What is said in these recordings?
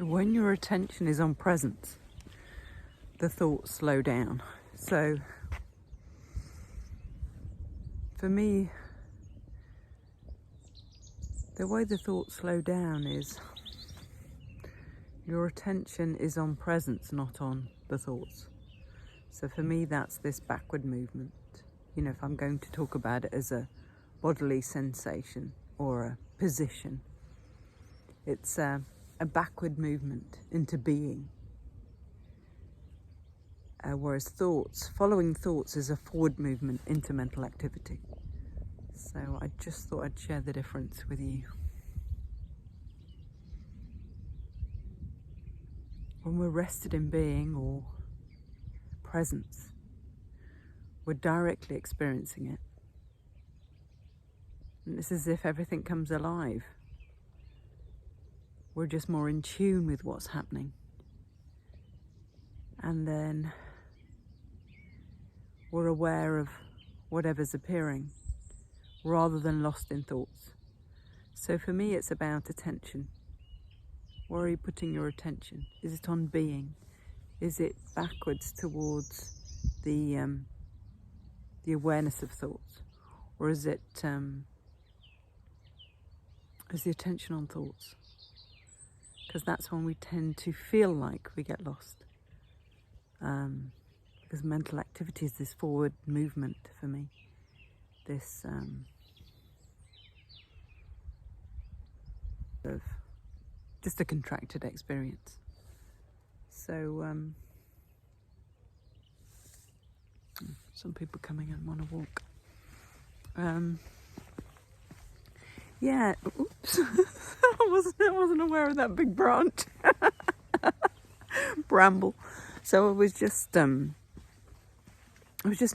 When your attention is on presence, the thoughts slow down. So for me, the way the thoughts slow down is your attention is on presence, not on the thoughts. So for me, that's this backward movement. You know, if I'm going to talk about it as a bodily sensation or a position, it's a backward movement into being. Whereas following thoughts is a forward movement into mental activity. So I just thought I'd share the difference with you. When we're rested in being or presence, we're directly experiencing it. And it's as if everything comes alive. We're just more in tune with what's happening. And then we're aware of whatever's appearing, rather than lost in thoughts. So for me, it's about attention. Where are you putting your attention? Is it on being? Is it backwards towards the awareness of thoughts? Or is it is the attention on thoughts? Because that's when we tend to feel like we get lost. Because mental activity is this forward movement for me. This of just a contracted experience. So some people coming and want to walk. Yeah, oops. I wasn't aware of that big branch. Bramble. So I was just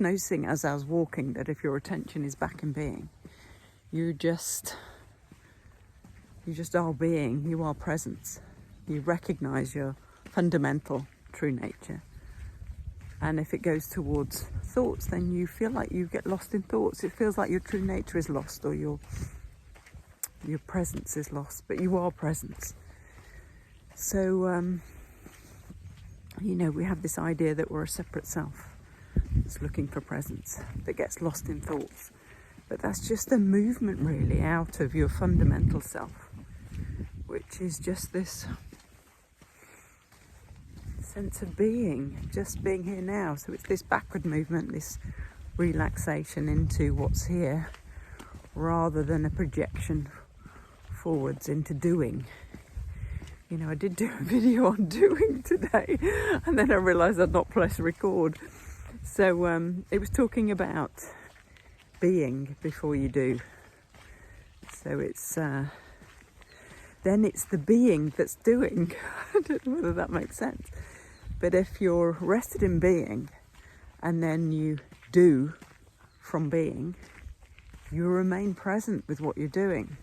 noticing as I was walking that if your attention is back in being, you just are being, you are presence. You recognize your fundamental true nature. And if it goes towards thoughts, then you feel like you get lost in thoughts. It feels like your true nature is lost, or your presence is lost, but you are presence. So, you know, we have this idea that we're a separate self that's looking for presence, that gets lost in thoughts. But that's just a movement really out of your fundamental self, which is just this sense of being, just being here now. So it's this backward movement, this relaxation into what's here, rather than a projection forwards into doing. You know, I did do a video on doing today, and then I realised I'd not pressed record. So it was talking about being before you do. So it's then it's the being that's doing. I don't know whether that makes sense. But if you're rested in being and then you do from being, you remain present with what you're doing.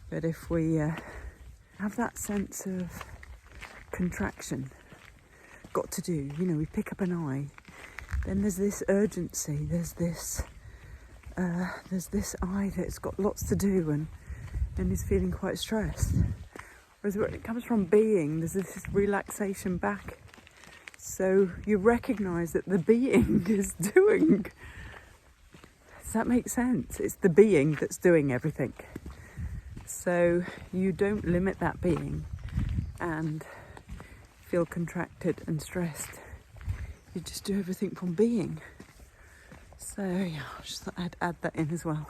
But if we have that sense of contraction, got to do, you know, we pick up an eye, then there's this urgency, there's this eye that's got lots to do and is feeling quite stressed. Whereas when it comes from being, there's this relaxation back. So you recognise that the being is doing. Does that make sense? It's the being that's doing everything. So you don't limit that being and feel contracted and stressed. You just do everything from being. So yeah, I just thought I'd add that in as well.